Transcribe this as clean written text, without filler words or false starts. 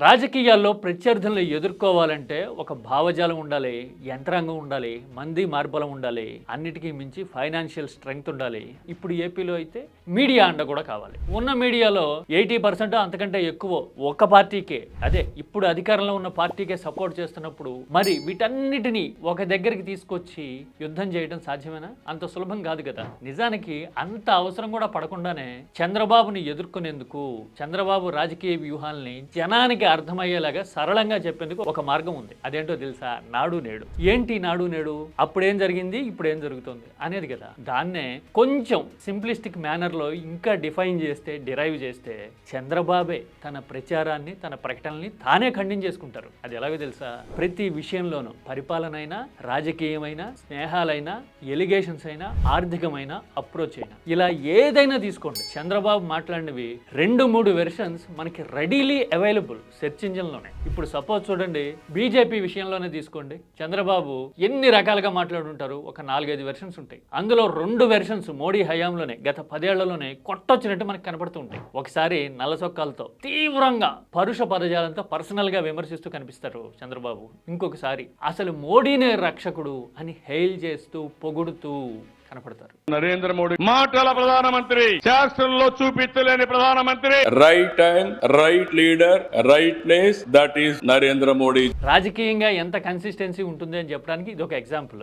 రాజకీయాల్లో ప్రత్యర్థులను ఎదుర్కోవాలంటే ఒక భావజాలం ఉండాలి, యంత్రాంగం ఉండాలి, మంది మార్బలం ఉండాలి, అన్నిటికీ మించి ఫైనాన్షియల్ స్ట్రెంగ్త్ ఉండాలి. ఇప్పుడు ఏపీలో అయితే మీడియా అండ కూడా కావాలి. ఉన్న మీడియాలో 80% అంతకంటే ఎక్కువ ఒక పార్టీకే, అదే ఇప్పుడు అధికారంలో ఉన్న పార్టీకే సపోర్ట్ చేస్తున్నప్పుడు మరి వీటన్నిటినీ ఒక దగ్గరికి తీసుకొచ్చి యుద్ధం చేయడం సాధ్యమేనా? అంత సులభం కాదు కదా. నిజానికి అంత అవసరం కూడా పడకుండానే చంద్రబాబుని ఎదుర్కొనేందుకు చంద్రబాబు రాజకీయ వ్యూహాల్ని జనానికి అర్థమయ్యేలాగా సరళంగా చెప్పేందుకు ఒక మార్గం ఉంది. అదేంటో తెలుసా? నాడు నేడు. ఏంటి నాడు నేడు? అప్పుడేం జరిగింది, ఇప్పుడు ఏం జరుగుతుంది అనేది కదా. దాన్నే కొంచెం సింప్లిస్టిక్ మేనర్ లో ఇంకా డిఫైన్ చేస్తే, డిరైవ్ చేస్తే చంద్రబాబే తన ప్రచారాన్ని, తన ప్రకటనల్ని తానే ఖండించేసుకుంటారు. అది ఎలాగో తెలుసా? ప్రతి విషయంలోనూ పరిపాలన అయినా, రాజకీయమైనా, స్నేహాలైనా, ఎలిగేషన్స్ అయినా, ఆర్థికమైన అప్రోచ్ అయినా, ఇలా ఏదైనా తీసుకోండి, చంద్రబాబు మాట్లాడినవి 2-3 వెర్షన్స్ మనకి రెడీలీ అవైలబుల్ సెర్చ్ ఇంజిన్లోనే. ఇప్పుడు సపోజ్ చూడండి, బీజేపీ విషయంలోనే తీసుకోండి. చంద్రబాబు ఎన్ని రకాలుగా మాట్లాడుంటారు? ఒక 4-5 వెర్షన్స్ ఉంటాయి. అందులో 2 వెర్షన్స్ మోడీ హయాంలోనే, గత 10 ఏళ్లలోనే కొట్టొచ్చినట్టు మనకు కనపడుతూ ఉంటాయి. ఒకసారి నల్ల సొక్కాలతో తీవ్రంగా పరుష పదజాలంతో పర్సనల్ గా విమర్శిస్తూ కనిపిస్తారు చంద్రబాబు. ఇంకొకసారి అసలు మోడీనే రక్షకుడు అని హెయిల్ చేస్తూ పొగుడుతూ కనపడతారు. నరేంద్ర మోడీ మాటల ప్రధానమంత్రి, శాస్త్రంలో చూపించలేని ప్రధానమంత్రి. Right time, right leader, right place, that is Narendra Modi. రాజకీయంగా ఎంత కన్సిస్టెన్సీ ఉంటుంది అని చెప్పడానికి ఇది ఒక ఎగ్జాంపుల్.